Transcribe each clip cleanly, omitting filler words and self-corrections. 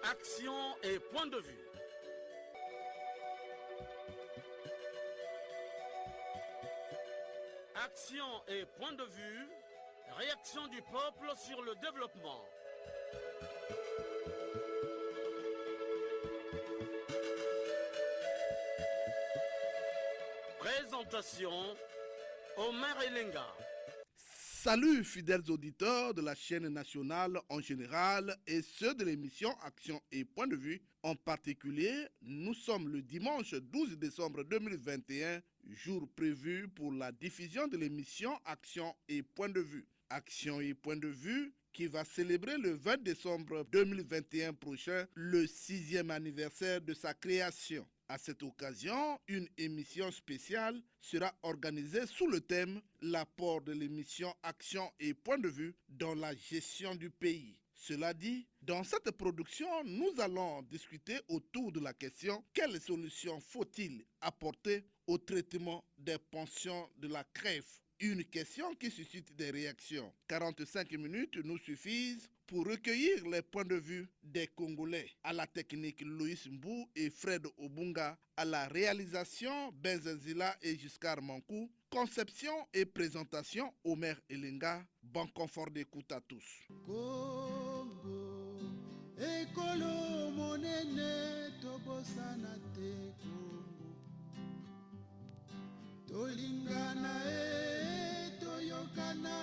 Action et point de vue. Action et point de vue. Réaction du peuple sur le développement. Présentation, Omer Elenga. Salut fidèles auditeurs de la chaîne nationale en général et ceux de l'émission Action et Point de Vue en particulier. Nous sommes le dimanche 12 décembre 2021, jour prévu pour la diffusion de l'émission Action et Point de Vue. Action et Point de Vue qui va célébrer le 20 décembre 2021 prochain le 6e anniversaire de sa création. À cette occasion, une émission spéciale sera organisée sous le thème « L'apport de l'émission Action et Point de Vue dans la gestion du pays ». Cela dit, dans cette production, nous allons discuter autour de la question « Quelles solutions faut-il apporter au traitement des pensions de la CREF ?» Une question qui suscite des réactions. 45 minutes nous suffisent pour recueillir les points de vue des Congolais. À la technique, Louis Mbou et Fred Obunga. À la réalisation, Benzenzila et Giscard Mankou. Conception et présentation, Omer Elenga. Bon confort d'écoute à tous. Congo, ekolo monene tobosana te Congo. Tolingana toyokana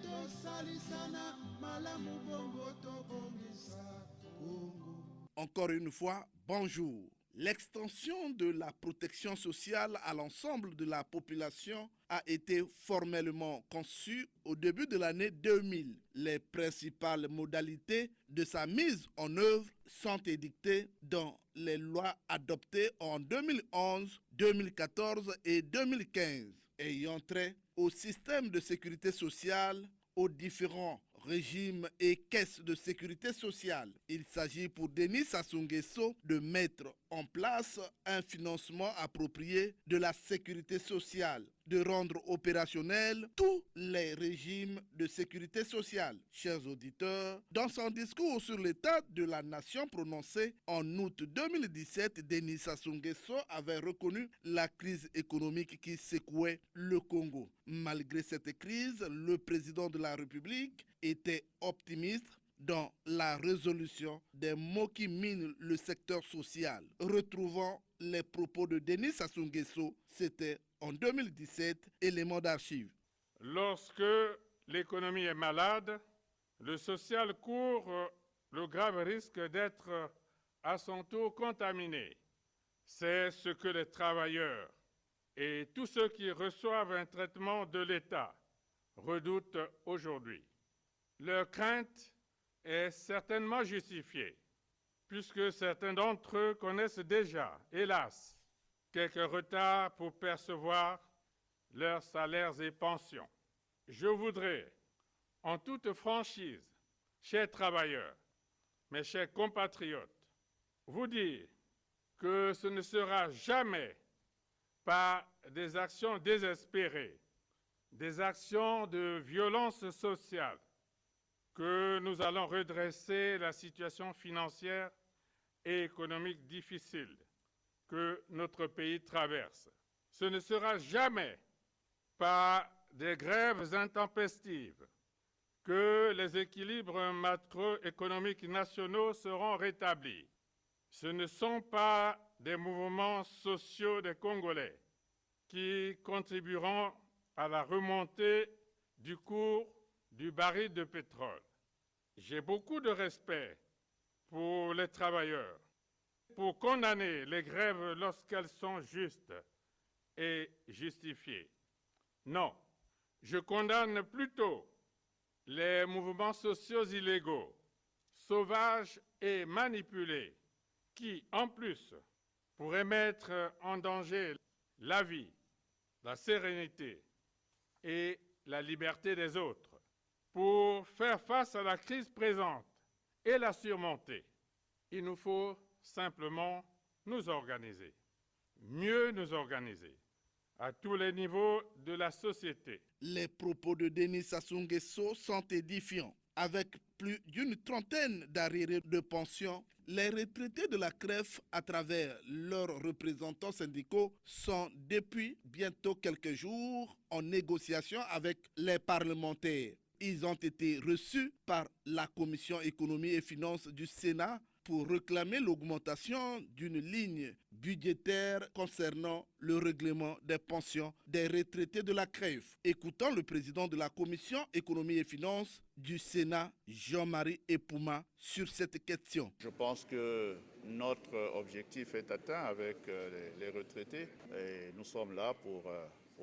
tosalisana malamu bongo tobongisa Congo. Encore une fois, bonjour. L'extension de la protection sociale à l'ensemble de la population a été formellement conçue au début de l'année 2000. Les principales modalités de sa mise en œuvre sont édictées dans les lois adoptées en 2011, 2014 et 2015, ayant trait au système de sécurité sociale, aux différents régimes et caisses de sécurité sociale. Il s'agit pour Denis Sassou Nguesso de mettre en place un financement approprié de la sécurité sociale, de rendre opérationnels tous les régimes de sécurité sociale. Chers auditeurs, dans son discours sur l'état de la nation prononcé en août 2017, Denis Sassou Nguesso avait reconnu la crise économique qui secouait le Congo. Malgré cette crise, le président de la République était optimiste dans la résolution des maux qui minent le secteur social. Retrouvons les propos de Denis Sassou Nguesso, c'était en 2017, élément d'archives. Lorsque l'économie est malade, le social court le grave risque d'être à son tour contaminé. C'est ce que les travailleurs et tous ceux qui reçoivent un traitement de l'État redoutent aujourd'hui. Leur crainte est certainement justifiée, puisque certains d'entre eux connaissent déjà, hélas, quelques retards pour percevoir leurs salaires et pensions. Je voudrais, en toute franchise, chers travailleurs, mes chers compatriotes, vous dire que ce ne sera jamais par des actions désespérées, des actions de violence sociale, que nous allons redresser la situation financière et économique difficile que notre pays traverse. Ce ne sera jamais par des grèves intempestives que les équilibres macroéconomiques nationaux seront rétablis. Ce ne sont pas des mouvements sociaux des Congolais qui contribueront à la remontée du cours du baril de pétrole. J'ai beaucoup de respect pour les travailleurs, pour condamner les grèves lorsqu'elles sont justes et justifiées. Non, je condamne plutôt les mouvements sociaux illégaux, sauvages et manipulés, qui, en plus, pourraient mettre en danger la vie, la sérénité et la liberté des autres. Pour faire face à la crise présente et la surmonter, il nous faut simplement nous organiser, mieux nous organiser, à tous les niveaux de la société. Les propos de Denis Sassou Nguesso sont édifiants. Avec plus d'une trentaine d'arriérés de pension, les retraités de la CREF, à travers leurs représentants syndicaux, sont depuis bientôt quelques jours en négociation avec les parlementaires. Ils ont été reçus par la Commission économie et finances du Sénat pour réclamer l'augmentation d'une ligne budgétaire concernant le règlement des pensions des retraités de la CREF. Écoutons le président de la Commission économie et finances du Sénat, Jean-Marie Epouma, sur cette question. Je pense que notre objectif est atteint avec les retraités et nous sommes là pour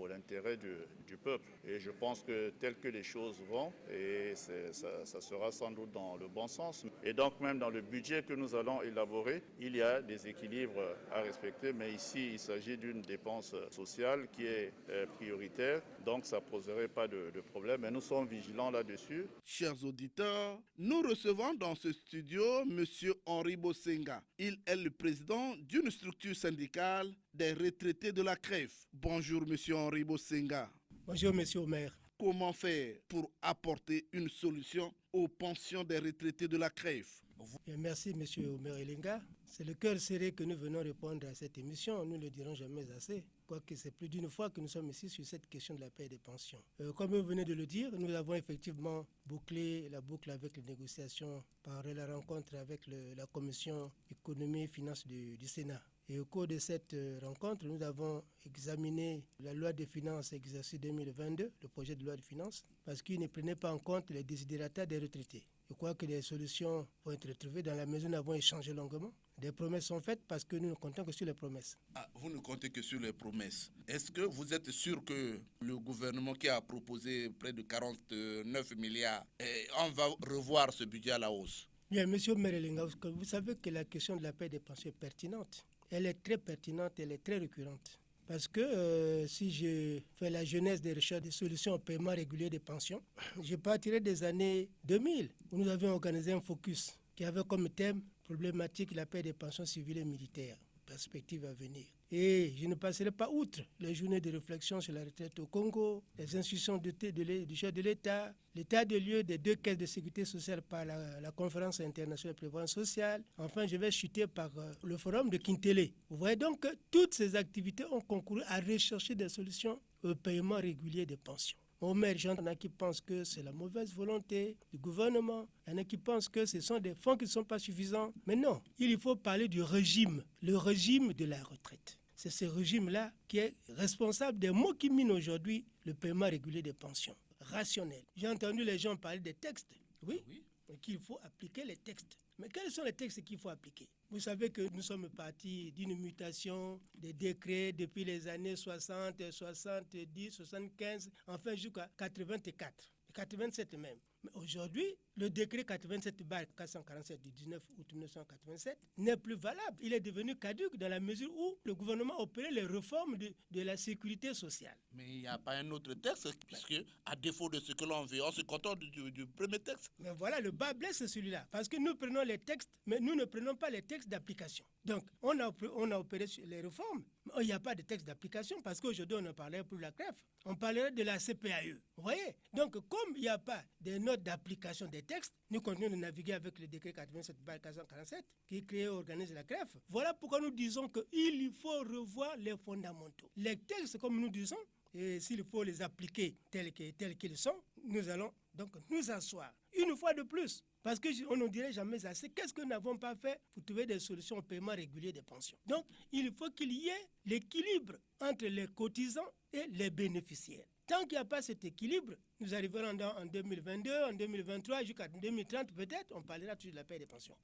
l'intérêt du peuple. Et je pense que tel que les choses vont, et ça sera sans doute dans le bon sens. Et donc même dans le budget que nous allons élaborer, il y a des équilibres à respecter, mais ici il s'agit d'une dépense sociale qui est prioritaire, donc ça ne poserait pas de problème. Et nous sommes vigilants là-dessus. Chers auditeurs, nous recevons dans ce studio M. Henri Bosenga. Il est le président d'une structure syndicale des retraités de la CREF. Bonjour M. Henri Bosenga. Bonjour M. Omer. Comment faire pour apporter une solution aux pensions des retraités de la CREF? Merci M. Omer Elenga. C'est le cœur serré que nous venons répondre à cette émission. Nous ne le dirons jamais assez. Quoique c'est plus d'une fois que nous sommes ici sur cette question de la paie des pensions. Comme vous venez de le dire, nous avons effectivement bouclé la boucle avec les négociations par la rencontre avec la Commission économie et finances du Sénat. Et au cours de cette rencontre, nous avons examiné la loi de finances exercice 2022, le projet de loi de finances, parce qu'il ne prenait pas en compte les désidérata des retraités. Je crois que des solutions vont être trouvées dans la mesure où nous avons échangé longuement. Des promesses sont faites parce que nous ne comptons que sur les promesses. Vous ne comptez que sur les promesses. Est-ce que vous êtes sûr que le gouvernement qui a proposé près de 49 milliards, on va revoir ce budget à la hausse? Bien, M. Merelinga, vous savez que la question de la paie des pensions est pertinente. Elle est très pertinente, elle est très récurrente. Parce que si je fais la genèse des recherches des solutions au paiement régulier des pensions, je partirai des années 2000, où nous avions organisé un focus qui avait comme thème problématique la paie des pensions civiles et militaires, perspective à venir. Et je ne passerai pas outre les journées de réflexion sur la retraite au Congo, les institutions du chef de l'État, l'état de lieu des 2 caisses de sécurité sociale par la conférence internationale de prévoyance sociale. Enfin, je vais chuter par le forum de Kintélé. Vous voyez donc que toutes ces activités ont concouru à rechercher des solutions au paiement régulier des pensions. Au maire, il y en a qui pensent que c'est la mauvaise volonté du gouvernement. Il y en a qui pensent que ce sont des fonds qui ne sont pas suffisants. Mais non, il faut parler du régime, le régime de la retraite. C'est ce régime-là qui est responsable des maux qui minent aujourd'hui le paiement régulier des pensions. Rationnel. J'ai entendu les gens parler des textes. Oui. Et qu'il faut appliquer les textes. Mais quels sont les textes qu'il faut appliquer? Vous savez que nous sommes partis d'une mutation des décrets depuis les années 60, 70, 75, enfin jusqu'à 84, 87 même. Mais aujourd'hui, le décret 87/447 du 19 août 1987 n'est plus valable. Il est devenu caduc dans la mesure où le gouvernement a opéré les réformes de la sécurité sociale. Mais il n'y a pas un autre texte, puisque à défaut de ce que l'on veut, on se contente du premier texte. Mais voilà, le bas blesse c'est celui-là. Parce que nous prenons les textes, mais nous ne prenons pas les textes d'application. Donc, on a opéré sur les réformes, mais il n'y a pas de texte d'application parce qu'aujourd'hui, on en parlerait pour la CREF. On parlerait de la CPAE. Vous voyez? Donc, comme il n'y a pas de notes d'application des textes, nous continuons de naviguer avec le décret 87/447 qui crée et organise la CREF. Voilà pourquoi nous disons qu'il faut revoir les fondamentaux. Les textes, comme nous disons, et s'il faut les appliquer tels qu'ils sont, nous allons donc nous asseoir une fois de plus. Parce qu'on ne dirait jamais assez. Qu'est-ce que nous n'avons pas fait pour trouver des solutions au paiement régulier des pensions? Donc, il faut qu'il y ait l'équilibre entre les cotisants et les bénéficiaires. Tant qu'il n'y a pas cet équilibre, nous arriverons en 2022, en 2023, jusqu'à 2030 peut-être, on parlera toujours de la paie des pensions.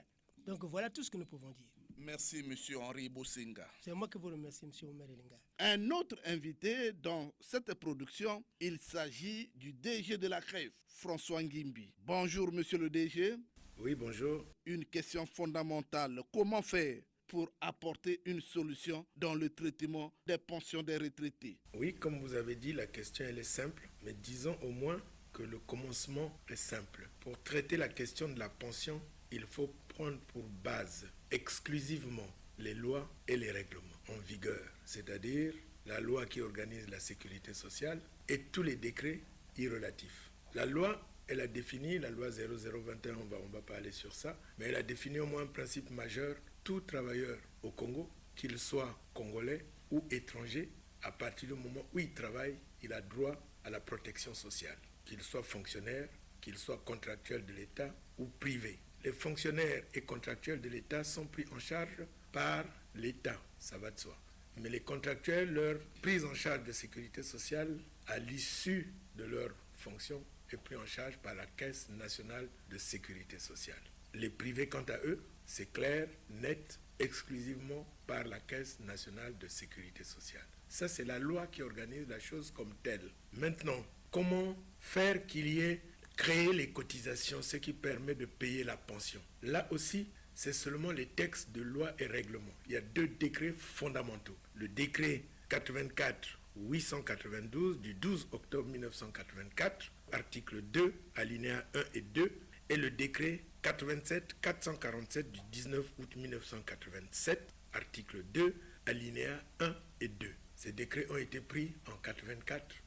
Donc voilà tout ce que nous pouvons dire. Merci, M. Henri Bosenga. C'est moi qui vous remercie, M. Omer Elenga. Un autre invité dans cette production, il s'agit du DG de la CREF, François Ngimbi. Bonjour, monsieur le DG. Oui, bonjour. Une question fondamentale. Comment faire pour apporter une solution dans le traitement des pensions des retraités? Oui, comme vous avez dit, la question elle est simple, mais disons au moins que le commencement est simple. Pour traiter la question de la pension, il faut prendre pour base exclusivement les lois et les règlements en vigueur, c'est-à-dire la loi qui organise la sécurité sociale et tous les décrets y relatifs. La loi elle a défini, la loi 0021, on va pas aller sur ça, mais elle a défini au moins un principe majeur. Tout travailleur au Congo, qu'il soit congolais ou étranger, à partir du moment où il travaille, il a droit à la protection sociale, qu'il soit fonctionnaire, qu'il soit contractuel de l'État ou privé. Les fonctionnaires et contractuels de l'État sont pris en charge par l'État, ça va de soi. Mais les contractuels, leur prise en charge de sécurité sociale à l'issue de leur fonction est prise en charge par la Caisse nationale de sécurité sociale. Les privés, quant à eux, c'est clair, net, exclusivement par la Caisse nationale de sécurité sociale. Ça, c'est la loi qui organise la chose comme telle. Maintenant, comment faire qu'il y ait créer les cotisations, ce qui permet de payer la pension? Là aussi, c'est seulement les textes de loi et règlements. Il y a 2 décrets fondamentaux. Le décret 84-892 du 12 octobre 1984, article 2, alinéa 1 et 2, et le décret 87-447 du 19 août 1987, article 2, alinéa 1 et 2. Ces décrets ont été pris en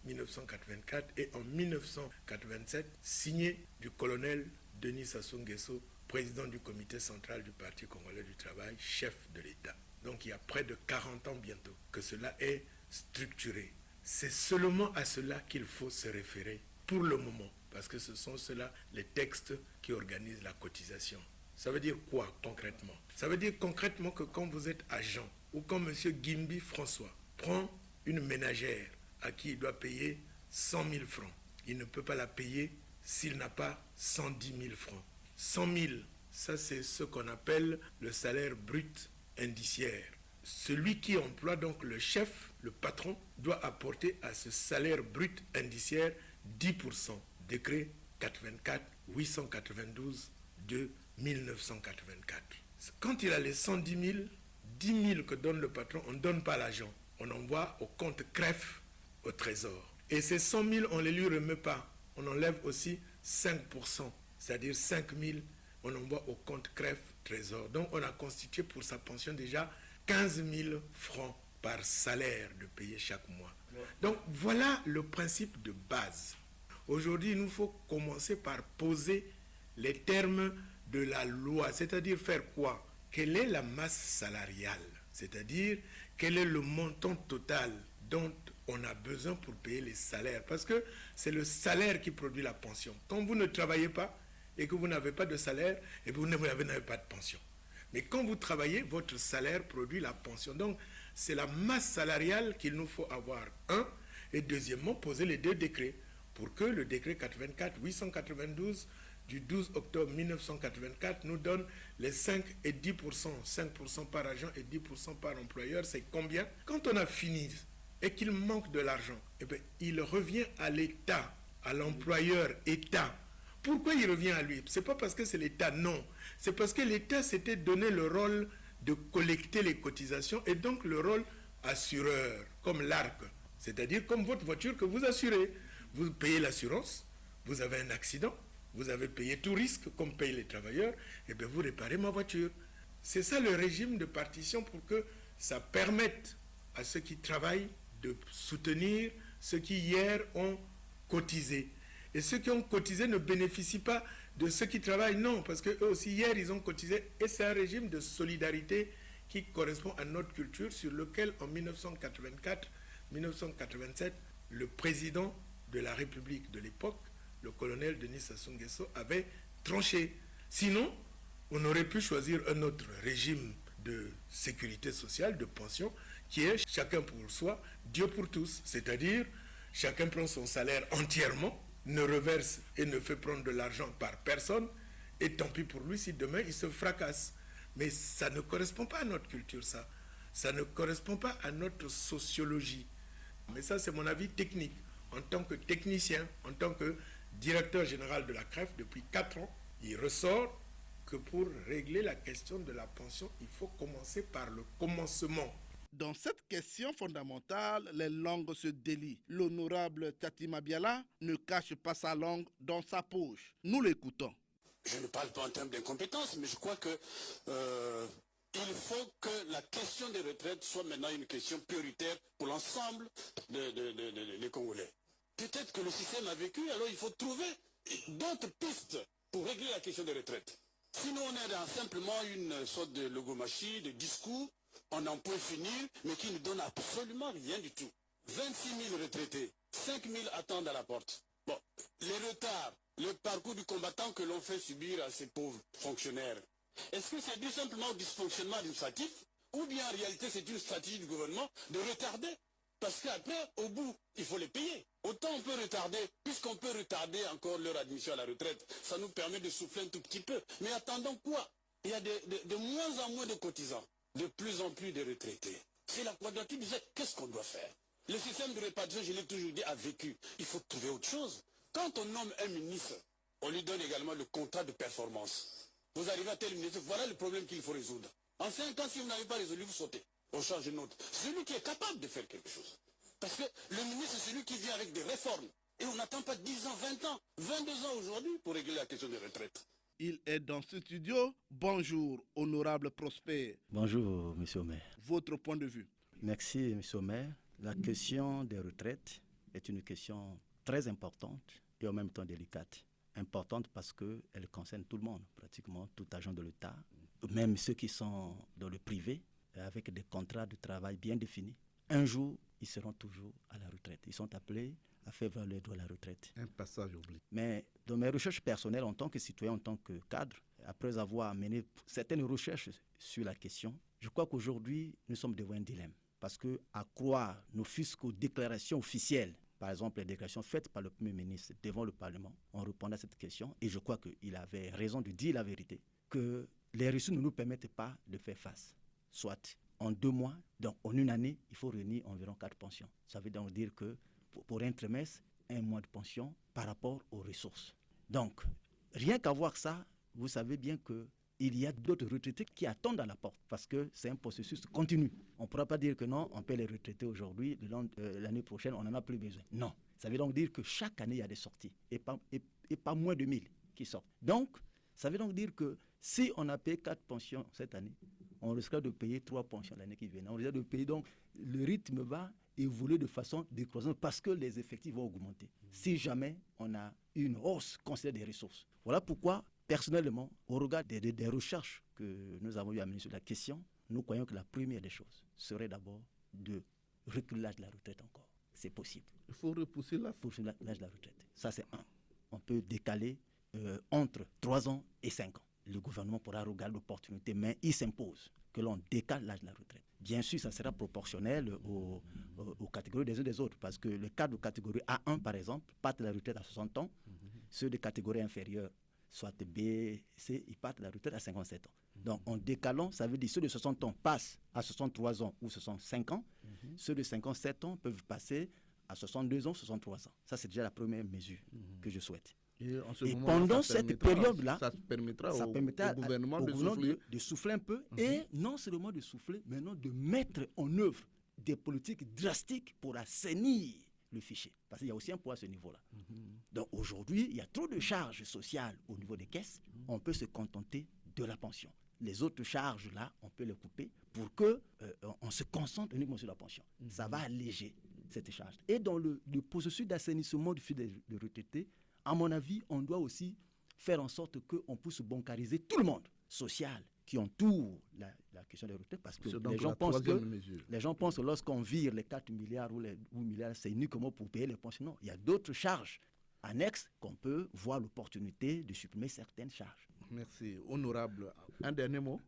1984 et en 1987, signés du colonel Denis Sassou Nguesso, président du comité central du Parti congolais du travail, chef de l'État. Donc il y a près de 40 ans bientôt que cela est structuré. C'est seulement à cela qu'il faut se référer pour le moment, parce que ce sont ceux-là les textes qui organisent la cotisation. Ça veut dire quoi concrètement? Ça veut dire concrètement que quand vous êtes agent, ou quand M. Gimbi François prend une ménagère à qui il doit payer 100 000 francs, il ne peut pas la payer s'il n'a pas 110 000 francs. 100 000, ça c'est ce qu'on appelle le salaire brut indiciaire. Celui qui emploie donc le chef, le patron, doit apporter à ce salaire brut indiciaire 10%. Décret 84-892 de 1984. Quand il a les 110 000, 10 000 que donne le patron, on ne donne pas l'agent. On envoie au compte CREF au trésor. Et ces 100 000, on ne les lui remet pas. On enlève aussi 5%, c'est-à-dire 5 000, on envoie au compte CREF trésor. Donc on a constitué pour sa pension déjà 15 000 francs par salaire de payer chaque mois. Donc voilà le principe de base. Aujourd'hui, il nous faut commencer par poser les termes de la loi, c'est-à-dire faire quoi? Quelle est la masse salariale? C'est-à-dire quel est le montant total dont on a besoin pour payer les salaires? Parce que c'est le salaire qui produit la pension. Quand vous ne travaillez pas et que vous n'avez pas de salaire, et vous n'avez pas de pension. Mais quand vous travaillez, votre salaire produit la pension. Donc, c'est la masse salariale qu'il nous faut avoir, un, et deuxièmement, poser les 2 décrets pour que le décret 84-892 du 12 octobre 1984 nous donne les 5 et 10%, 5% par agent et 10% par employeur. C'est combien? Quand on a fini et qu'il manque de l'argent, eh bien, il revient à l'État, à l'employeur État. Pourquoi il revient à lui? C'est pas parce que c'est l'État, non. C'est parce que l'État s'était donné le rôle de collecter les cotisations et donc le rôle assureur, comme l'ARC. C'est-à-dire comme votre voiture que vous assurez. Vous payez l'assurance, vous avez un accident, vous avez payé tout risque, comme payent les travailleurs, et bien vous réparez ma voiture. C'est ça le régime de partition pour que ça permette à ceux qui travaillent de soutenir ceux qui hier ont cotisé. Et ceux qui ont cotisé ne bénéficient pas de ceux qui travaillent, non, parce qu'eux aussi hier ils ont cotisé, et c'est un régime de solidarité qui correspond à notre culture, sur lequel en 1984-1987, le président de la République de l'époque, le colonel Denis Sassou Nguesso, avait tranché. Sinon, on aurait pu choisir un autre régime de sécurité sociale, de pension, qui est chacun pour soi, Dieu pour tous. C'est-à-dire, chacun prend son salaire entièrement, ne reverse et ne fait prendre de l'argent par personne, et tant pis pour lui si demain il se fracasse. Mais ça ne correspond pas à notre culture, ça. Ça ne correspond pas à notre sociologie. Mais ça, c'est mon avis technique. En tant que technicien, en tant que directeur général de la CREF, depuis 4 ans, il ressort que pour régler la question de la pension, il faut commencer par le commencement. Dans cette question fondamentale, les langues se délient. L'honorable Tati Mabiala ne cache pas sa langue dans sa poche. Nous l'écoutons. Je ne parle pas en termes d'incompétence, mais je crois que il faut que la question des retraites soit maintenant une question prioritaire pour l'ensemble des Congolais. Peut-être que le système a vécu, alors il faut trouver d'autres pistes pour régler la question des retraites. Sinon, on est dans simplement une sorte de logomachie, de discours, on en peut finir, mais qui ne donne absolument rien du tout. 26 000 retraités, 5 000 attendent à la porte. Bon, les retards, le parcours du combattant que l'on fait subir à ces pauvres fonctionnaires, est-ce que c'est dû simplement au dysfonctionnement administratif, ou bien en réalité c'est une stratégie du gouvernement de retarder? Parce qu'après, au bout, il faut les payer. Autant on peut retarder, puisqu'on peut retarder encore leur admission à la retraite, ça nous permet de souffler un tout petit peu. Mais attendons quoi? Il y a de moins en moins de cotisants, de plus en plus de retraités. C'est la quadrature du cercle. Qu'est-ce qu'on doit faire? Le système de répartition, je l'ai toujours dit, a vécu. Il faut trouver autre chose. Quand on nomme un ministre, on lui donne également le contrat de performance. Vous arrivez à tel ministre, voilà le problème qu'il faut résoudre. En 5 ans, si vous n'avez pas résolu, vous sautez. On change une autre. Celui qui est capable de faire quelque chose. Parce que le ministre, c'est celui qui vient avec des réformes. Et on n'attend pas 10 ans, 20 ans, 22 ans aujourd'hui pour régler la question des retraites. Il est dans ce studio. Bonjour, honorable Prosper. Bonjour, monsieur le maire. Votre point de vue? Merci, monsieur le maire. La question des retraites est une question très importante et en même temps délicate. Importante parce qu'elle concerne tout le monde, pratiquement tout agent de l'État, même ceux qui sont dans le privé, avec des contrats de travail bien définis. Un jour, ils seront toujours à la retraite. Ils sont appelés à faire valoir les droits à la retraite. Un passage oublié. Mais dans mes recherches personnelles en tant que citoyen, en tant que cadre, après avoir mené certaines recherches sur la question, je crois qu'aujourd'hui, nous sommes devant un dilemme. Parce qu'à croire, ne fût-ce qu'aux déclarations officielles, par exemple les déclarations faites par le Premier ministre devant le Parlement, on répondait à cette question, et je crois qu'il avait raison de dire la vérité, que les ressources ne nous permettent pas de faire face. Soit en 2 mois, donc en une année, il faut réunir environ 4 pensions. Ça veut donc dire que pour un trimestre, 1 mois de pension par rapport aux ressources. Donc, rien qu'à voir ça, vous savez bien qu'il y a d'autres retraités qui attendent à la porte parce que c'est un processus continu. On ne pourra pas dire que non, on paie les retraités aujourd'hui, l'année prochaine, on n'en a plus besoin. Non, ça veut donc dire que chaque année, il y a des sorties et pas moins de 1000 qui sortent. Donc, ça veut donc dire que si on a payé 4 pensions cette année, on risquera de payer 3 pensions l'année qui vient. On risquera de payer, donc le rythme va évoluer de façon décroissante parce que les effectifs vont augmenter. Si jamais on a une hausse considérée des ressources. Voilà pourquoi, personnellement, au regard des recherches que nous avons eu à mener sur la question, nous croyons que la première des choses serait d'abord de reculer l'âge de la retraite encore. C'est possible. Il faut repousser l'âge de la retraite. Ça, c'est un. On peut décaler entre 3 ans et 5 ans. Le gouvernement pourra regarder l'opportunité, mais il s'impose que l'on décale l'âge de la retraite. Bien sûr, ça sera proportionnel aux catégories des uns des autres, parce que le cas de catégorie A1, par exemple, partent de la retraite à 60 ans, ceux de catégorie inférieure, soit B, C, ils partent de la retraite à 57 ans. Donc, en décalant, ça veut dire ceux de 60 ans passent à 63 ans ou 65 ans, ceux de 57 ans peuvent passer à 62 ans, 63 ans. Ça, c'est déjà la première mesure que je souhaite. Et pendant cette période-là, ça permettra au gouvernement de souffler un peu, et non seulement de souffler, mais non de mettre en œuvre des politiques drastiques pour assainir le fichier. Parce qu'il y a aussi un poids à ce niveau-là. Donc aujourd'hui, il y a trop de charges sociales au niveau des caisses, on peut se contenter de la pension. Les autres charges-là, on peut les couper pour qu'on se concentre uniquement sur la pension. Ça va alléger cette charge. Et dans le processus d'assainissement du fichier de retraités, à mon avis, on doit aussi faire en sorte qu'on puisse bancariser tout le monde social qui entoure la question des retraites, parce que les gens pensent que lorsqu'on vire les 4 milliards ou les 8 milliards, c'est uniquement pour payer les pensions. Non, il y a d'autres charges annexes qu'on peut voir l'opportunité de supprimer certaines charges. Merci. Honorable, un dernier mot?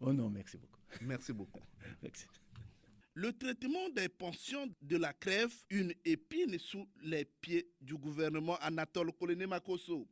Oh non, merci beaucoup. Merci beaucoup. Merci. Le traitement des pensions de la crève, une épine sous les pieds du gouvernement Anatole Koloné-Makosso.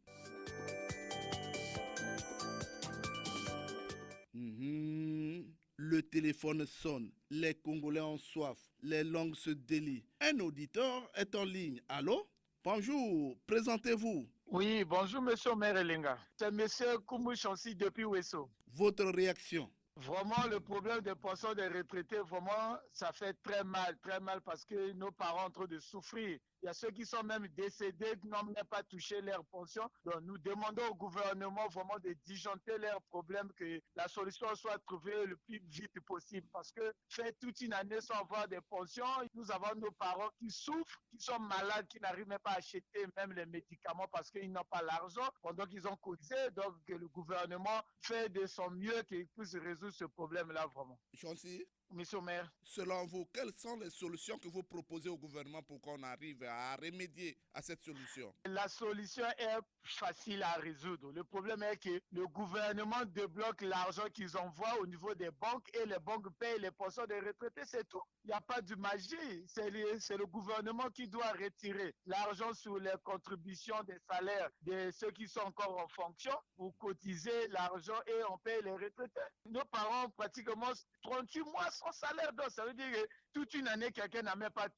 Le téléphone sonne, les Congolais ont soif, les langues se délient. Un auditeur est en ligne. Allô? Bonjour, présentez-vous. Oui, bonjour monsieur Maire Elenga. C'est monsieur Koumou Chansi depuis Ouesso. Votre réaction? Vraiment, le problème des pensions des retraités, vraiment, ça fait très mal parce que nos parents sont en train de souffrir. Il y a ceux qui sont même décédés, qui n'ont même pas touché leur pension. Donc, nous demandons au gouvernement vraiment de disjoncter leurs problèmes, que la solution soit trouvée le plus vite possible. Parce que faire toute une année sans avoir des pensions, nous avons nos parents qui souffrent, qui sont malades, qui n'arrivent même pas à acheter même les médicaments parce qu'ils n'ont pas l'argent pendant qu'ils ont cotisé. Donc, que le gouvernement fait de son mieux qu'il puisse résoudre ce problème-là vraiment. Chancy, Monsieur le maire. selon vous, quelles sont les solutions que vous proposez au gouvernement pour qu'on arrive à remédier à cette solution? La solution est facile à résoudre. Le problème est que le gouvernement débloque l'argent qu'ils envoient au niveau des banques et les banques payent les pensions des retraités, c'est tout. Il n'y a pas de magie. C'est le gouvernement qui doit retirer l'argent sur les contributions des salaires de ceux qui sont encore en fonction pour cotiser l'argent et on paye les retraités. Nos parents ont pratiquement 38 mois sans salaire. Donc ça veut dire que toute une année, quelqu'un n'a même pas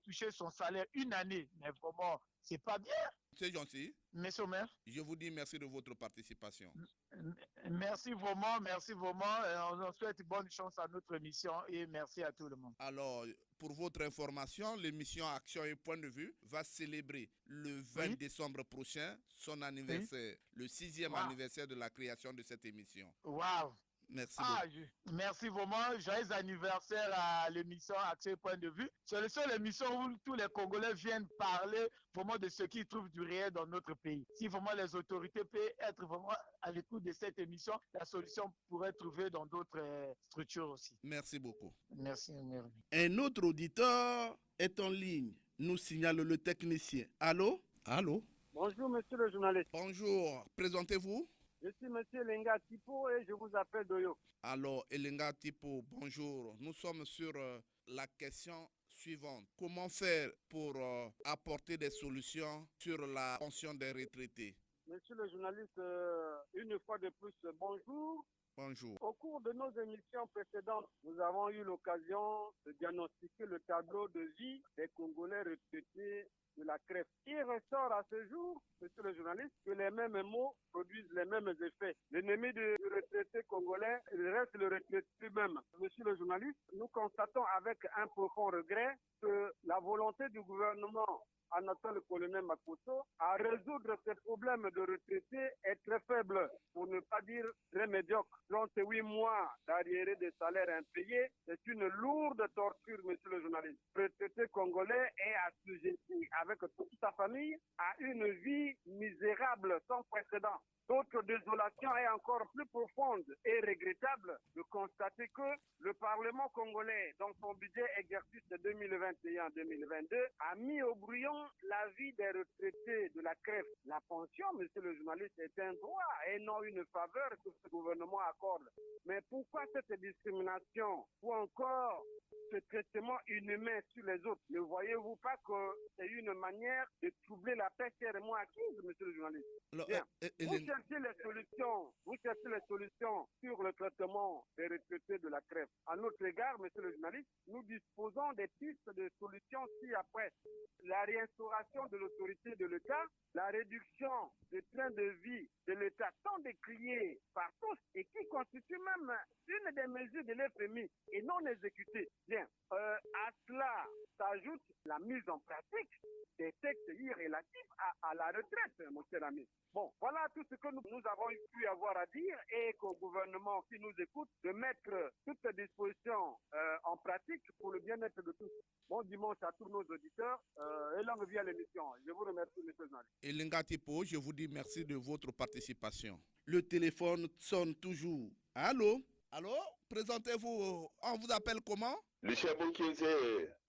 touché son salaire. Une année. Mais vraiment, c'est pas bien. C'est gentil. Monsieur le maire. Je vous dis merci de votre participation. Merci vraiment, merci vraiment. On souhaite bonne chance à notre émission et merci à tout le monde. Alors, pour votre information, l'émission Action et Point de Vue va célébrer le 20 décembre prochain son anniversaire, le 6e anniversaire de la création de cette émission. Waouh! Merci beaucoup. Merci vraiment. Joyeux anniversaire à l'émission Action et Point de Vue. C'est la seule émission où tous les Congolais viennent parler vraiment de ce qu'ils trouvent du réel dans notre pays. Si vraiment les autorités peuvent être vraiment à l'écoute de cette émission, la solution pourrait être trouvée dans d'autres structures aussi. Merci beaucoup. Merci. Un autre auditeur est en ligne, nous signale le technicien. Allô? Allô? Bonjour, monsieur le journaliste. Bonjour, présentez-vous. Je suis monsieur Elenga Tipo et je vous appelle d'Oyo. Alors, Elenga Tipo, bonjour. Nous sommes sur la question suivante. Comment faire pour apporter des solutions sur la pension des retraités? Monsieur le journaliste, une fois de plus, bonjour. Bonjour. Au cours de nos émissions précédentes, nous avons eu l'occasion de diagnostiquer le tableau de vie des Congolais retraités de la crève. Il ressort à ce jour, monsieur le journaliste, que les mêmes mots produisent les mêmes effets. L'ennemi du retraité congolais reste le retraité lui-même. Monsieur le journaliste, nous constatons avec un profond regret que la volonté du gouvernement Anatole Colonel Makoto à résoudre ces problèmes de retraités est très faible, pour ne pas dire très médiocre. 38 mois d'arriérés des salaires impayés, c'est une lourde torture, monsieur le journaliste. Le retraité congolais est assujetti avec toute sa famille à une vie misérable sans précédent. Notre désolation est encore plus profonde et regrettable de constater que le Parlement congolais, dans son budget exercice de 2021-2022, a mis au brouillon la vie des retraités de la crève. La pension, monsieur le journaliste, est un droit et non une faveur que ce gouvernement accorde. Mais pourquoi cette discrimination ou encore ce traitement inhumain sur les autres? Ne voyez-vous pas que c'est une manière de troubler la paix chèrement acquise, monsieur le journaliste? Bien. Vous cherchez les solutions sur le traitement des retraités de la crève. À notre égard, monsieur le journaliste, nous disposons des pistes de solutions ci-après. La réinstauration de l'autorité de l'État, la réduction du train de vie de l'État tant décriée par tous et qui constitue même une des mesures de l'FMI et non exécutée. Bien, à cela s'ajoute la mise en pratique des textes relatifs à la retraite, mon cher ami. Bon, voilà tout ce que nous avons pu avoir à dire et qu'au gouvernement qui nous écoute de mettre toutes ces dispositions en pratique pour le bien-être de tous. Bon dimanche à tous nos auditeurs et longue vie à l'émission. Je vous remercie, M. Nali. Elenga Tipo, je vous dis merci de votre participation. Le téléphone sonne toujours. Allô? Allô? Présentez-vous. On vous appelle comment? Monsieur Bokenze.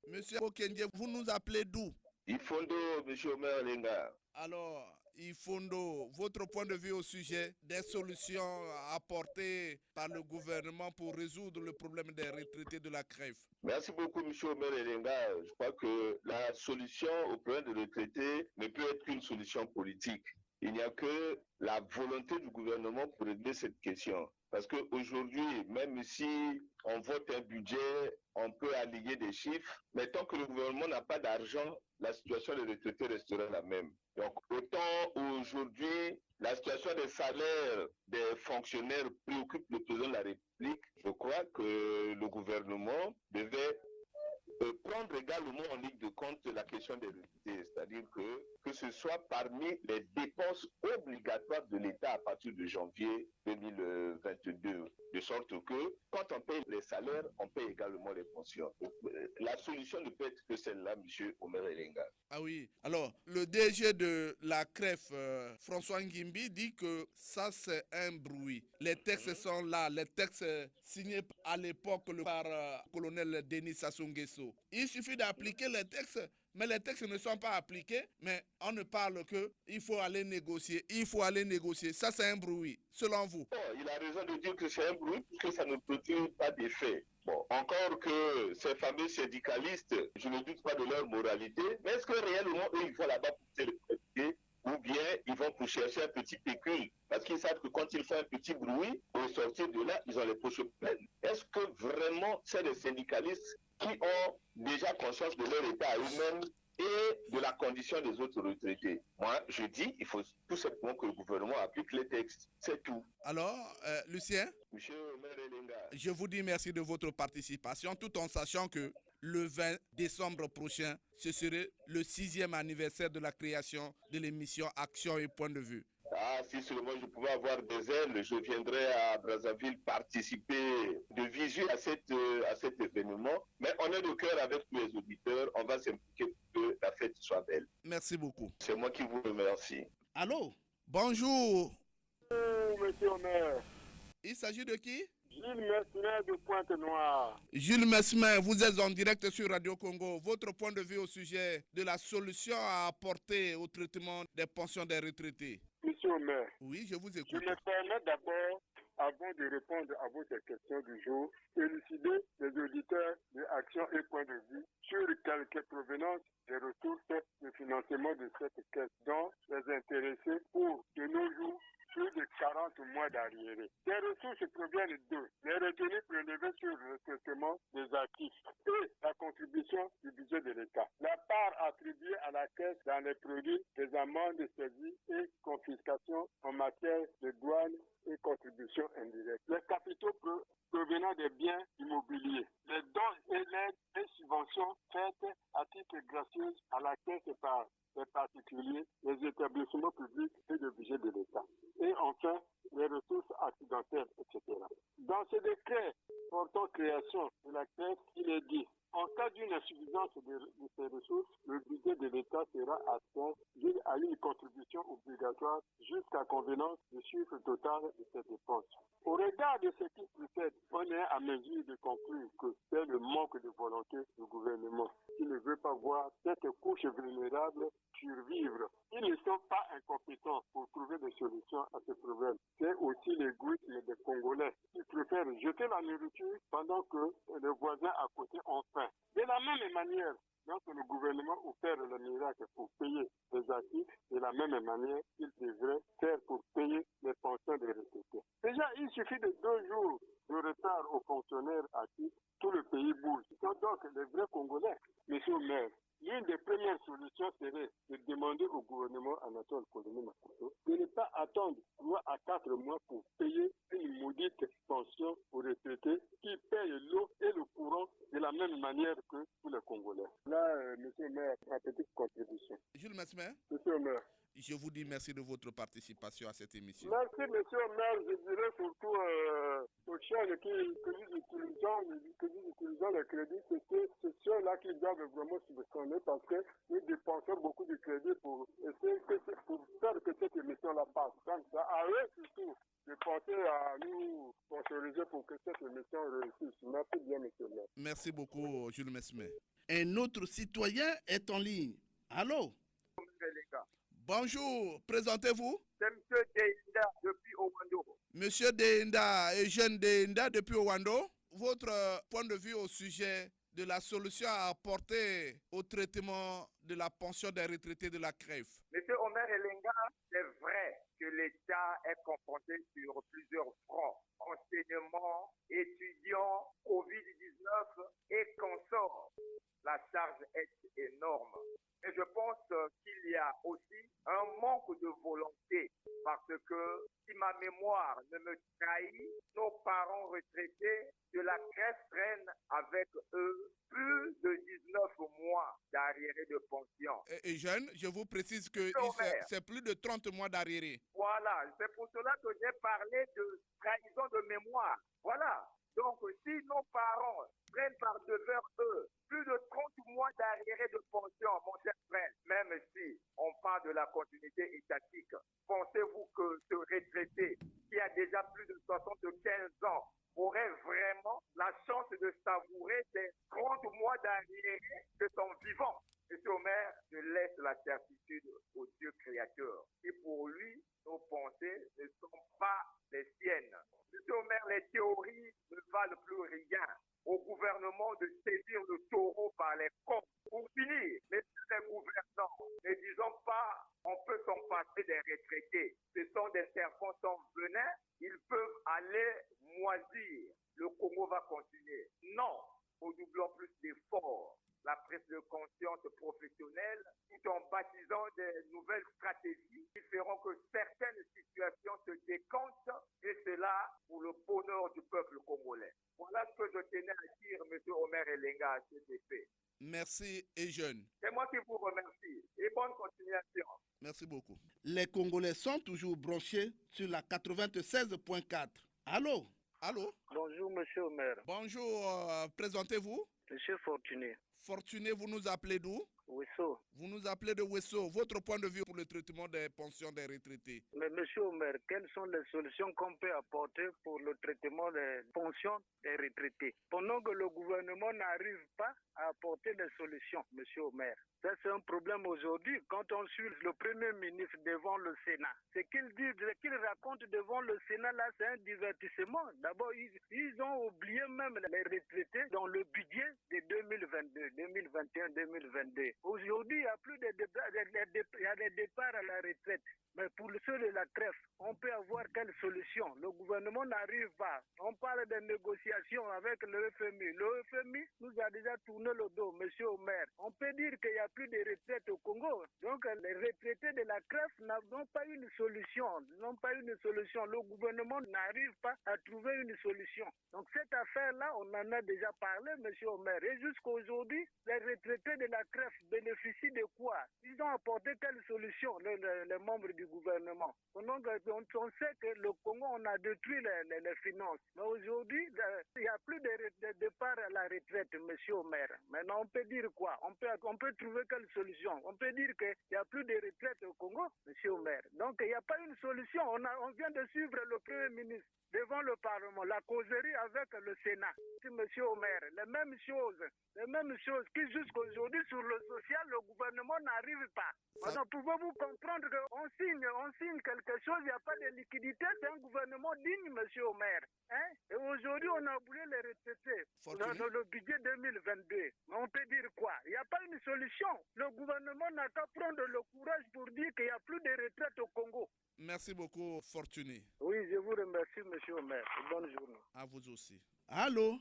Monsieur Bokenze, vous nous appelez d'où? Ifondo, monsieur Omer Lenga. Alors, Ifondo, votre point de vue au sujet des solutions apportées par le gouvernement pour résoudre le problème des retraités de la crève. Merci beaucoup, monsieur Omer Lenga. Je crois que la solution au problème des retraités ne peut être qu'une solution politique. Il n'y a que la volonté du gouvernement pour régler cette question. Parce qu'aujourd'hui, même si on vote un budget, on peut aligner des chiffres, mais tant que le gouvernement n'a pas d'argent, la situation des retraités restera la même. Donc, autant aujourd'hui, la situation des salaires des fonctionnaires préoccupe le président de la République, je crois que le gouvernement devait prendre également en ligne de compte la question des retraités. c'est-à-dire que ce soit parmi les dépenses obligatoires de l'État à partir de janvier 2022, de sorte que quand on paye les salaires, on paye également les pensions. La solution ne peut être que celle-là, M. Omer Elenga. Ah oui, alors le DG de la CREF, François Ngimbi, dit que ça c'est un bruit. Les textes sont là, les textes signés à l'époque par colonel Denis Sassou Nguesso. Il suffit d'appliquer les textes, mais les textes ne sont pas appliqués, mais on ne parle que il faut aller négocier, il faut aller négocier. Ça c'est un bruit, selon vous. Bon, il a raison de dire que c'est un bruit, puisque ça ne produit pas d'effet. Bon, encore que ces fameux syndicalistes, je ne doute pas de leur moralité, mais est-ce que réellement eux ils vont là-bas pour célébrer ou bien ils vont pour chercher un petit pécule? Parce qu'ils savent que quand ils font un petit bruit, au sortir de là, ils ont les poches pleines. Est-ce que vraiment c'est des syndicalistes qui ont déjà conscience de leur état à eux-mêmes et de la condition des autres retraités? Moi, je dis, il faut tout simplement que le gouvernement applique les textes. C'est tout. Alors, Lucien, Monsieur Omer Elenga, je vous dis merci de votre participation, tout en sachant que le 20 décembre prochain, ce serait le 6e anniversaire de la création de l'émission Action et Point de Vue. Ah, si seulement je pouvais avoir des ailes, je viendrais à Brazzaville participer de visu à cet événement. Mais on est de cœur avec tous les auditeurs. On va s'impliquer pour que la fête soit belle. Merci beaucoup. C'est moi qui vous remercie. Allô? Bonjour. Bonjour, monsieur Omer. Il s'agit de qui? Gilles Mesmer de Pointe-Noire. Gilles Mesmer, vous êtes en direct sur Radio Congo. Votre point de vue au sujet de la solution à apporter au traitement des pensions des retraités. Monsieur Omer. Oui, je vous écoute. Je me permets d'abord, avant de répondre à votre question du jour, élucider les auditeurs de Action et Point de Vue sur quelques provenances des ressources de financement de cette caisse dont les intéressés pour de nos jours plus de 40 mois d'arriérés. Ces ressources proviennent d'eux, les retenues prélevées sur le traitement des actifs et la contribution du budget de l'État. La part attribuée à la caisse dans les produits des amendes saisies et confiscations en matière de douane et contributions indirectes. Les capitaux provenant des biens immobiliers, les dons et les subventions faites à titre gracieux à la caisse par les particuliers, les établissements publics et le budget de l'État. Et enfin, les ressources accidentelles, etc. Dans ce décret portant création de la caisse, il est dit, en cas d'une insuffisance de ces ressources, le budget de l'État sera astreint à une contribution obligatoire jusqu'à convenance du chiffre total de ces dépenses. Au regard de ce qui précède, on est à mesure de conclure que c'est le manque de volonté du gouvernement qui ne veut pas voir cette couche vulnérable survivre. Ils ne sont pas incompétents pour trouver des solutions à ce problème. C'est aussi l'égoïsme des Congolais qui préfèrent jeter la nourriture pendant que les voisins à côté ont faim. De la même manière, lorsque le gouvernement opère le miracle pour payer les actifs, de la même manière, il devrait faire pour payer les pensions des retraités. Déjà, il suffit de 2 jours de retard aux fonctionnaires actifs, tout le pays bouge. Ce sont donc les vrais Congolais. Monsieur le maire, l'une des premières solutions serait de demander au gouvernement Anatole Colomé Makoto de ne pas attendre 3 à 4 mois pour payer une maudite pension aux retraités qui payent l'eau et le courant de la même manière que tous les Congolais. Là, monsieur le maire, ma petite contribution. Jules Mesmer, Monsieur le maire. je vous dis merci de votre participation à cette émission. Merci, monsieur le maire. Je dirais surtout aux chaînes que nous utilisons le crédit, c'est ceux-là qui doivent vraiment subventionner parce que nous dépensons beaucoup de crédit pour faire que cette émission-là passe. Donc, c'est à eux surtout de penser à nous sponsoriser pour que cette émission réussisse. Merci bien, monsieur le maire. Merci beaucoup, Jules Mesmer. Un autre citoyen est en ligne. Allô? Bonjour, présentez-vous. C'est M. Deinda depuis Owando. Monsieur Deinda, Eugène Deinda depuis Owando. Votre point de vue au sujet de la solution à apporter au traitement de la pension des retraités de la CREF. Monsieur Omer Elenga, C'est vrai que l'État est confronté sur plusieurs fronts. Enseignement, étudiants, Covid-19 et consorts. La charge est énorme. Et je pense qu'il y a aussi un manque de volonté parce que si ma mémoire ne me trahit, nos parents retraités de la CREF traînent avec eux plus de 19 mois d'arriéré de pension. Et jeune, je vous précise que c'est plus de 30 mois d'arriéré. Voilà, c'est pour cela que j'ai parlé de trahison de mémoire. Voilà. Donc, si nos parents prennent par devers eux plus de 30 mois d'arriéré de pension, mon cher frère, même si on parle de la continuité étatique, pensez-vous que ce retraité qui a déjà plus de 75 ans aurait vraiment la chance de savourer ces 30 mois d'arriéré de son vivant? Monsieur Omer, je laisse la certitude au Dieu créateur. Et pour lui, nos pensées ne sont pas les siennes. Monsieur Omer, les théories ne valent plus rien au gouvernement de saisir le taureau par les cornes. Pour finir, messieurs les gouvernants, ne disons pas on peut s'en passer des retraités. Ce sont des serpents sans venin, ils peuvent aller moisir. Le Congo va continuer. Non, redoublons plus d'efforts. La prise de conscience professionnelle, tout en baptisant des nouvelles stratégies qui feront que certaines situations se décantent, et cela pour le bonheur du peuple congolais. Voilà ce que je tenais à dire, M. Omer Elenga, à cet effet. Merci et jeune. C'est moi qui vous remercie et bonne continuation. Merci beaucoup. Les Congolais sont toujours branchés sur la 96.4. Allô? Allô? Bonjour, M. Omer. Bonjour, présentez-vous. Monsieur Fortuné. Fortuné, vous nous appelez d'où? Wesso. Vous nous appelez de Wesso. Votre point de vue pour le traitement des pensions des retraités? Mais monsieur Omer, quelles sont les solutions qu'on peut apporter pour le traitement des pensions des retraités pendant que le gouvernement n'arrive pas à apporter des solutions, monsieur Omer? Ça, c'est un problème aujourd'hui. Quand on suit le Premier ministre devant le Sénat, ce qu'il dit, ce qu'il raconte devant le Sénat, là, c'est un divertissement. D'abord, ils ont oublié même les retraités dans le budget de 2022, 2021, 2022. Aujourd'hui, il n'y a plus de départs, il y a des départs à la retraite. Mais pour ceux de la CREF, on peut avoir quelle solution? Le gouvernement n'arrive pas. On parle de négociations avec le FMI. Le FMI nous a déjà tourné le dos, monsieur Omer. On peut dire qu'il n'y a plus de retraite au Congo. Donc, les retraités de la CREF n'ont pas une solution. Le gouvernement n'arrive pas à trouver une solution. Donc, cette affaire-là, on en a déjà parlé, monsieur Omer. Et jusqu'à aujourd'hui, les retraités de la CREF bénéficient de quoi? Ils ont apporté quelle solution, les membres du gouvernement? Donc, on sait que le Congo, on a détruit les finances. Mais aujourd'hui, il n'y a plus de départ à la retraite, monsieur Omer. Maintenant, on peut dire quoi? On peut trouver quelle solution? On peut dire qu'il n'y a plus de retraite au Congo, monsieur Omer. Donc, il n'y a pas une solution. On vient de suivre le Premier ministre devant le Parlement, la causerie avec le Sénat. Monsieur Omer, les mêmes choses qui jusqu'aujourd'hui sur le social, le gouvernement n'arrive pas. Maintenant, pouvez-vous comprendre qu'on signe quelque chose, il n'y a pas de liquidité, c'est un gouvernement digne, monsieur Omer. Hein? Et aujourd'hui, on a oublié les retraités dans le budget 2022. Mais on peut dire quoi? Il n'y a pas une solution. Le gouvernement n'a qu'à prendre le courage pour dire qu'il n'y a plus de retraite au Congo. Merci beaucoup, Fortuné. Oui, je vous remercie, monsieur Omer. Bonne journée. À vous aussi. Allô?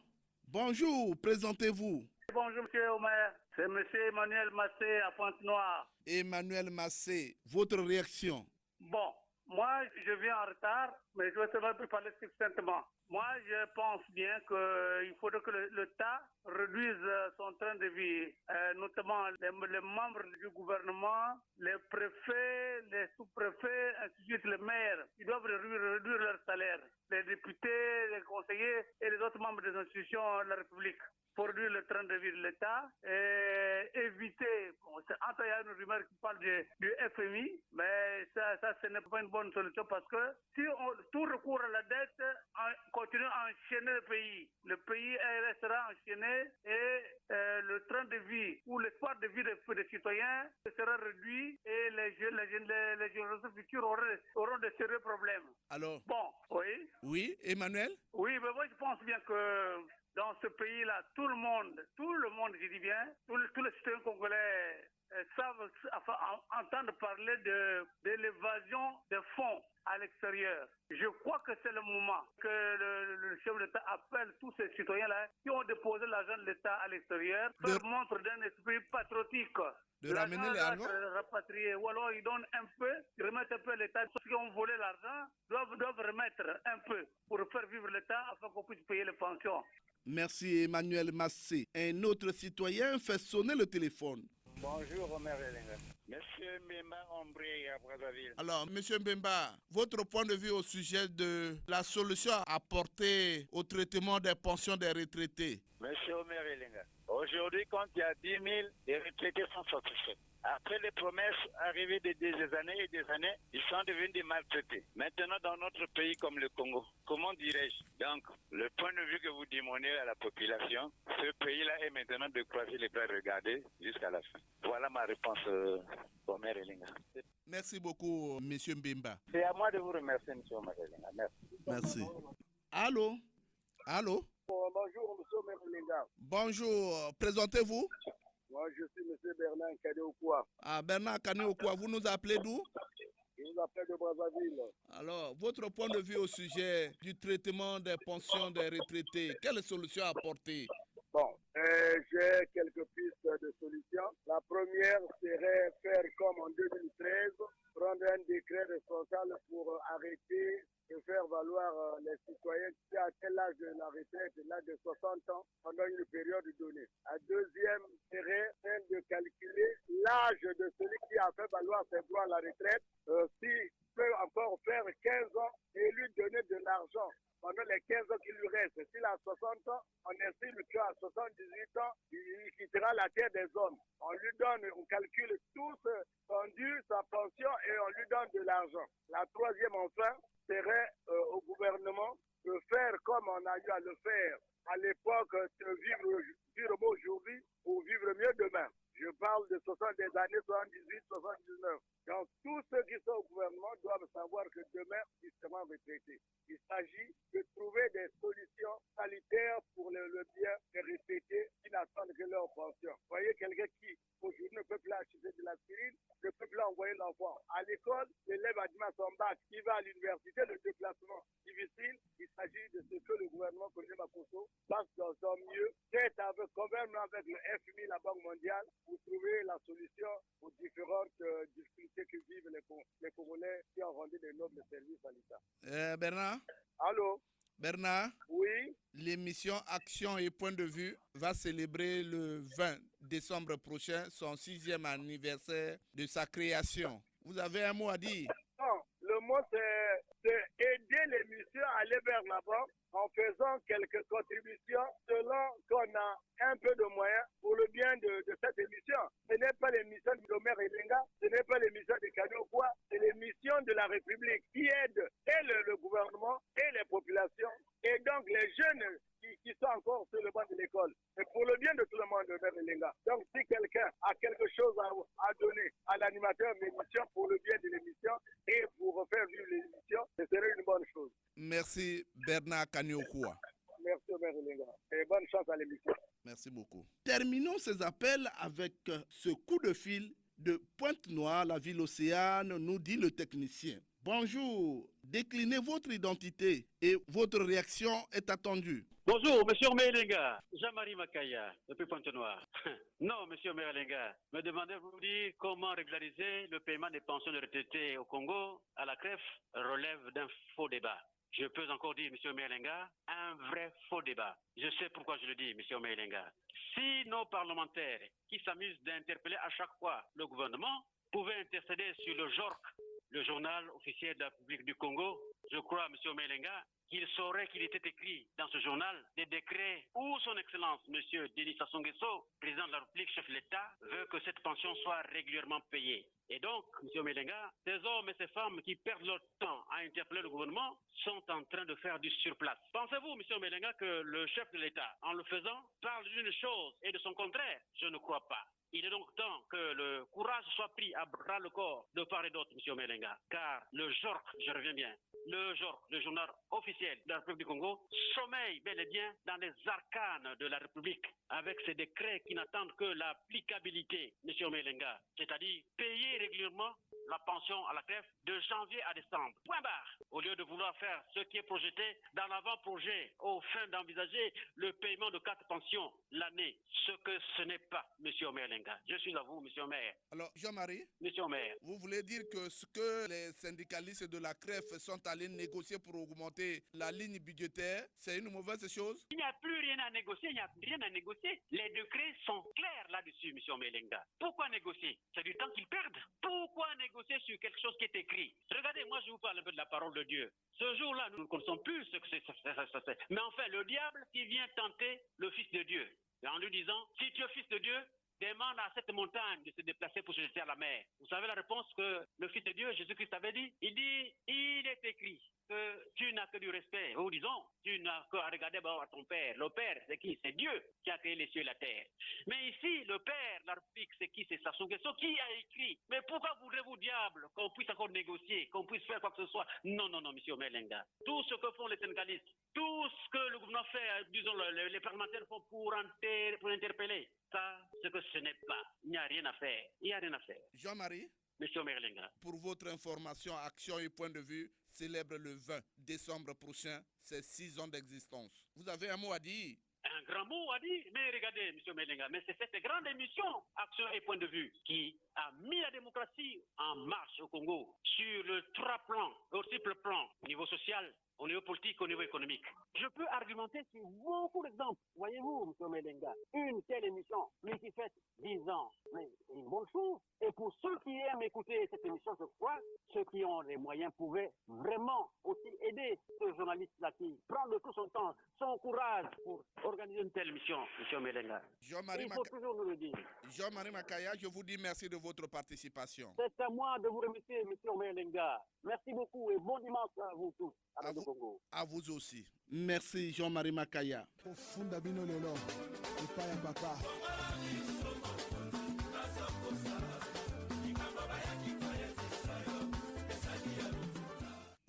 Bonjour, présentez-vous. Bonjour, monsieur Omer. C'est monsieur Emmanuel Massé à Pointe-Noire. Emmanuel Massé, votre réaction? Bon, moi, je viens en retard, mais je vais seulement parler succinctement. Moi, je pense bien qu'il faudrait que l'État réduise son train de vie, notamment les membres du gouvernement, les préfets, les sous-préfets, ainsi de suite, les maires. Ils doivent réduire leur salaire. Les députés, les conseillers et les autres membres des institutions de la République. Pour réduire le train de vie de l'État et éviter, il y a une rumeur qui parle du FMI, mais ça ce n'est pas une bonne solution parce que si tout recourt à la dette, on continue à enchaîner le pays restera enchaîné et le train de vie ou l'espoir de vie des citoyens sera réduit et les générations futures auront de sérieux problèmes. Alors? Bon, oui. Oui, Emmanuel? Oui, mais moi je pense bien que dans ce pays-là, tout le monde, je dis bien, tous les citoyens congolais savent, entendre parler de l'évasion des fonds à l'extérieur. Je crois que c'est le moment que le chef de l'État appelle tous ces citoyens-là qui ont déposé l'argent de l'État à l'extérieur, faire montre d'un esprit patriotique. De ramener l'argent rapatrié, ou alors ils donnent un peu, ils remettent un peu l'État. Ceux qui ont volé l'argent doivent remettre un peu pour faire vivre l'État afin qu'on puisse payer les pensions. Merci Emmanuel Massé. Un autre citoyen fait sonner le téléphone. Bonjour Omer Elenga. Monsieur Mbemba Ombré à Brazzaville. Alors, Monsieur Mbemba, votre point de vue au sujet de la solution apportée au traitement des pensions des retraités. Monsieur Omer Elenga, aujourd'hui, quand il y a 10 000, les retraités sont satisfaits. Après les promesses arrivées de des années et des années, ils sont devenus des maltraités. Maintenant, dans notre pays comme le Congo, comment dirais-je? Donc, le point de vue que vous demandez à la population, ce pays-là est maintenant de croiser les bras et regarder jusqu'à la fin. Voilà ma réponse, Omer Elenga. Merci beaucoup, Monsieur Mbemba. C'est à moi de vous remercier, Monsieur Omer Elenga. Merci. Merci. Allô? Allô? Bonjour, Monsieur Omer Elenga. Bonjour, présentez-vous. Moi, je suis M. Bernard Kaneokoua. Ah, Bernard Kaneokoua, vous nous appelez d'où? Je vous appelle de Brazzaville. Alors, votre point de vue au sujet du traitement des pensions des retraités, quelle solution apporter? Bon, j'ai quelques pistes de solutions. La première serait faire comme en 2013, prendre un décret responsable pour arrêter de faire valoir les citoyens qui atteignent l'âge de la retraite, l'âge de 60 ans, pendant une période donnée. La deuxième serait de calculer l'âge de celui qui a fait valoir ses droits à la retraite, s'il peut encore faire 15 ans et lui donner de l'argent pendant les 15 ans qu'il lui reste. S'il a 60 ans, on estime qu'à 78 ans, il quittera la terre des hommes. On lui donne, on calcule tout son dû, sa pension, et on lui donne de l'argent. La troisième, enfin, serait au gouvernement de faire comme on a eu à le faire à l'époque de vivre aujourd'hui pour vivre mieux demain. Je parle de des années 78, 79. Donc, tous ceux qui sont au gouvernement doivent savoir que demain, ils seront retraités. Il s'agit de trouver des solutions sanitaires pour le bien des retraités qui n'attendent que leur pension. Vous voyez, quelqu'un qui, aujourd'hui, ne peut plus acheter de l'aspirine, ne peut plus envoyer l'enfant à l'école, l'élève a dû à son bac, qui va à l'université, le déplacement difficile. Il s'agit de ce que le gouvernement Kondé Makosso fasse dans son mieux, peut-être avec le FMI, la Banque mondiale, pour trouver la solution aux différentes difficultés que vivent les Congolais qui ont rendu de nobles services à l'État. Bernard? Allô? Bernard? Oui? L'émission Action et Point de Vue va célébrer le 20 décembre prochain son 6e anniversaire de sa création. Vous avez un mot à dire? Non, le mot c'est aider l'émission à aller vers l'avant en faisant quelques contributions selon qu'on a un peu de moyens pour le bien de cette émission. Ce n'est pas l'émission de Omer Elenga, ce n'est pas l'émission de Kaneokoua, c'est l'émission de la République qui aide et le gouvernement et les populations et donc les jeunes qui sont encore sur le banc de l'école. C'est pour le bien de tout le monde, Omer Elenga. Donc si quelqu'un a quelque chose à donner à l'animateur de l'émission pour le bien de l'émission et pour faire vivre l'émission, ce serait une bonne chose. Merci Bernard Kaneokoua. Merci Omer Elenga et bonne chance à l'émission. Merci beaucoup. Terminons ces appels avec ce coup de fil de Pointe-Noire, la ville océane, nous dit le technicien. Bonjour, déclinez votre identité et votre réaction est attendue. Bonjour, monsieur Omelenga, Jean-Marie Makaya, depuis Pointe-Noire. Non, monsieur Omelenga, me demandez-vous dire comment régulariser le paiement des pensions de retraités au Congo à la CREF relève d'un faux débat. Je peux encore dire, monsieur Omelenga, un vrai faux débat. Je sais pourquoi je le dis, monsieur Omelenga. Si nos parlementaires qui s'amusent d'interpeller à chaque fois le gouvernement pouvaient intercéder sur le JORC, le journal officiel de la République du Congo, je crois, monsieur Omelenga, qu'il saurait qu'il était écrit dans ce journal des décrets où son Excellence, monsieur Denis Sassou Nguesso, président de la République, chef de l'État, veut que cette pension soit régulièrement payée. Et donc, M. Melenga, ces hommes et ces femmes qui perdent leur temps à interpeller le gouvernement sont en train de faire du surplace. Pensez-vous, M. Melenga, que le chef de l'État, en le faisant, parle d'une chose et de son contraire? Je ne crois pas. Il est donc temps que le courage soit pris à bras le corps de part et d'autre, M. Melenga. Car le JORC, je reviens bien, le JORC, le journal officiel de la République du Congo, sommeille bel et bien dans les arcanes de la République, avec ses décrets qui n'attendent que l'applicabilité, M. Melenga. C'est-à-dire payer régulièrement la pension à la CREF de janvier à décembre. Point barre. Au lieu de vouloir faire ce qui est projeté dans l'avant-projet, au fin d'envisager le paiement de 4 pensions l'année, ce que ce n'est pas, M. Melenga. Je suis à vous, M. Maire. Alors, Jean-Marie, M. Maire, vous voulez dire que ce que les syndicalistes de la CREF sont allés négocier pour augmenter la ligne budgétaire, c'est une mauvaise chose? il n'y a plus rien à négocier, il n'y a rien à négocier. Les décrets sont clairs là-dessus, M. Melenga. Pourquoi négocier? C'est du temps qu'ils perdent. Pourquoi négocier sur quelque chose qui est écrit? Regardez, moi je vous parle un peu de la parole de Dieu. Ce jour-là, nous ne connaissons plus ce que c'est. Mais enfin, le diable qui vient tenter le Fils de Dieu, en lui disant, si tu es Fils de Dieu, demande à cette montagne de se déplacer pour se jeter à la mer. Vous savez la réponse que le Fils de Dieu, Jésus-Christ, avait dit? Il dit, il est écrit que tu n'as que du respect. Ou disons, tu n'as qu'à regarder à ton Père. Le Père, c'est qui? C'est Dieu qui a créé les cieux et la terre. Mais ici, le Père, la République, c'est qui? C'est Sassou Nguesso qui a écrit. Mais pourquoi voudrez-vous, diable, qu'on puisse encore négocier, qu'on puisse faire quoi que ce soit? Non, non, non, M. Melenga. Tout ce que font les syndicalistes, tout ce que le gouvernement fait, disons, les parlementaires font pour interpeller, ça, c'est que ce n'est pas. Il n'y a rien à faire. Il n'y a rien à faire. Jean-Marie, M. Melenga. pour votre information, Action et Point de Vue célèbre le 20 décembre prochain ses 6 ans d'existence. Vous avez un mot à dire? Un grand mot à dire, mais regardez, M. Melenga, mais c'est cette grande émission, Action et Point de Vue, qui a mis la démocratie en marche au Congo sur le 3 plans, au triple plan, au niveau social, au niveau politique, au niveau économique. Je peux argumenter sur beaucoup d'exemples. Voyez-vous, M. Melenga, une telle émission, mais qui fait 10 ans, mais c'est une bonne chose. Et pour ceux qui aiment écouter cette émission, je crois, ceux qui ont les moyens pouvaient vraiment aussi aider ce journaliste-là qui prend de tout son temps, son courage pour organiser une telle émission, M. Melenga. Il faut toujours nous le dire. Jean-Marie Makaya, je vous dis merci de votre participation. C'est à moi de vous remercier, M. Melenga. Merci beaucoup et bon dimanche à vous tous. À vous aussi. Merci Jean-Marie Makaya.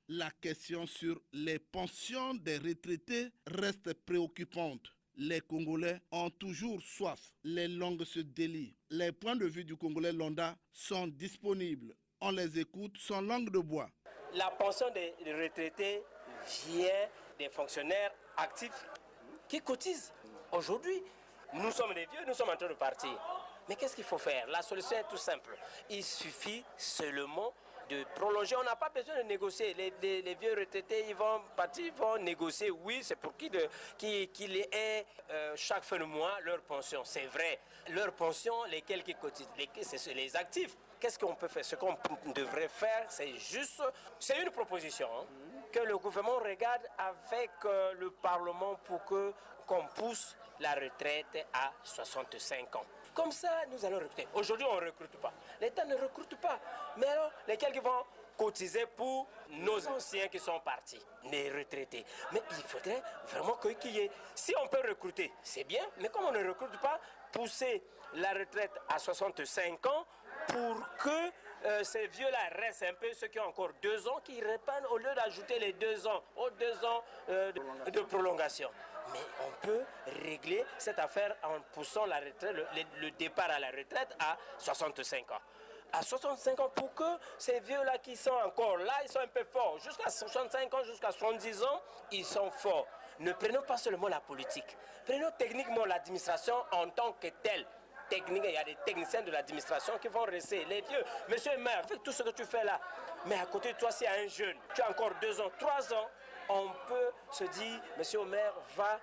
La question sur les pensions des retraités reste préoccupante. Les Congolais ont toujours soif. Les langues se délient. Les points de vue du Congolais lambda sont disponibles. On les écoute sans langue de bois. La pension des retraités vient des fonctionnaires actifs qui cotisent. Aujourd'hui, nous sommes des vieux, nous sommes en train de partir. Mais qu'est-ce qu'il faut faire? La solution est tout simple. Il suffit seulement de prolonger. On n'a pas besoin de négocier. Les vieux retraités, ils vont partir, ils vont négocier. Oui, c'est pour qu'ils aient chaque fin de mois leur pension. C'est vrai. Leur pension, lesquels qui cotisent, c'est les actifs. Qu'est-ce qu'on peut faire? Ce qu'on devrait faire, c'est juste... C'est une proposition que le gouvernement regarde avec le Parlement pour qu'on pousse la retraite à 65 ans. Comme ça, nous allons recruter. Aujourd'hui, on ne recrute pas. L'État ne recrute pas. Mais alors, lesquels qui vont cotiser pour nos anciens qui sont partis, les retraités. Mais il faudrait vraiment qu'il y ait... Si on peut recruter, c'est bien. Mais comme on ne recrute pas, pousser la retraite à 65 ans pour que ces vieux-là restent un peu, ceux qui ont encore 2 ans, qui répandent au lieu d'ajouter les 2 ans, aux 2 ans de prolongation. Mais on peut régler cette affaire en poussant la retraite, le départ à la retraite à 65 ans. À 65 ans, pour que ces vieux-là qui sont encore là, ils sont un peu forts. Jusqu'à 65 ans, jusqu'à 70 ans, ils sont forts. Ne prenons pas seulement la politique. Prenons techniquement l'administration en tant que telle. Technique, il y a des techniciens de l'administration qui vont rester. Les vieux, monsieur le maire, avec tout ce que tu fais là, mais à côté de toi, s'il y a un jeune, tu as encore 2 ans, 3 ans, on peut se dire, monsieur le maire va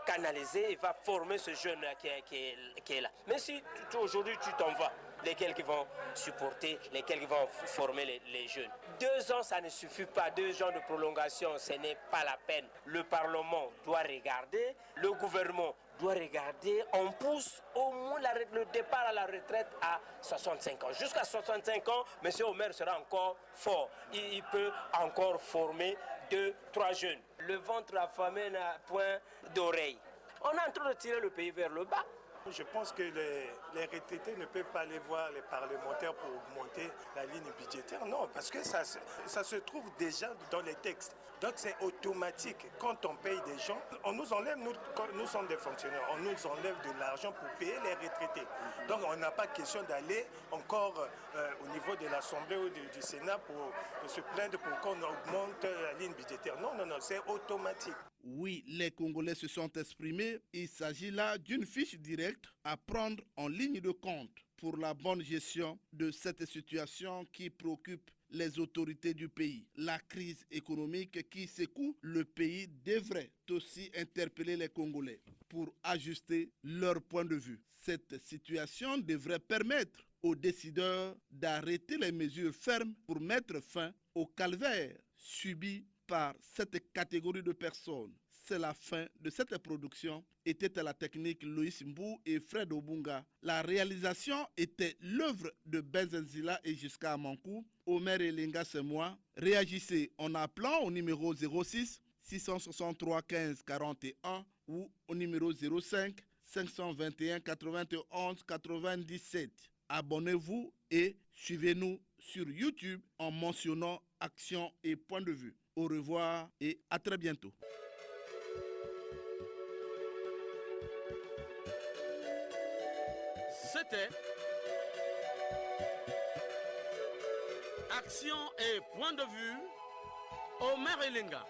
canaliser et va former ce jeune-là qui est là. Mais si aujourd'hui tu t'en vas, lesquels qui vont supporter, lesquels qui vont former les jeunes. 2 ans, ça ne suffit pas. 2 ans de prolongation, ce n'est pas la peine. Le Parlement doit regarder, le gouvernement doit regarder. On pousse au moins le départ à la retraite à 65 ans. Jusqu'à 65 ans, M. Omer sera encore fort. Il peut encore former 2-3 jeunes. Le ventre affamé n'a point d'oreille. On est en train de tirer le pays vers le bas. Je pense que les retraités ne peuvent pas aller voir les parlementaires pour augmenter la ligne budgétaire. Non, parce que ça se trouve déjà dans les textes. Donc c'est automatique. Quand on paye des gens, on nous enlève, nous sommes des fonctionnaires, on nous enlève de l'argent pour payer les retraités. Donc on n'a pas question d'aller encore au niveau de l'Assemblée ou du Sénat pour se plaindre pour qu'on augmente la ligne budgétaire. Non, c'est automatique. Oui, les Congolais se sont exprimés. Il s'agit là d'une fiche directe à prendre en ligne de compte pour la bonne gestion de cette situation qui préoccupe les autorités du pays. La crise économique qui secoue le pays devrait aussi interpeller les Congolais pour ajuster leur point de vue. Cette situation devrait permettre aux décideurs d'arrêter les mesures fermes pour mettre fin au calvaire subi par cette catégorie de personnes. C'est la fin de cette production. Était à la technique Loïs Mbou et Fred Obunga. La réalisation était l'œuvre de Benzenzila et Jusqu'à Mankou. Omer Elenga, c'est moi. Réagissez en appelant au numéro 06 663 15 41 ou au numéro 05 521 91 97. Abonnez-vous et suivez-nous sur YouTube en mentionnant Action et Point de vue. Au revoir et à très bientôt. C'était Action et Point de vue, Omer Elenga.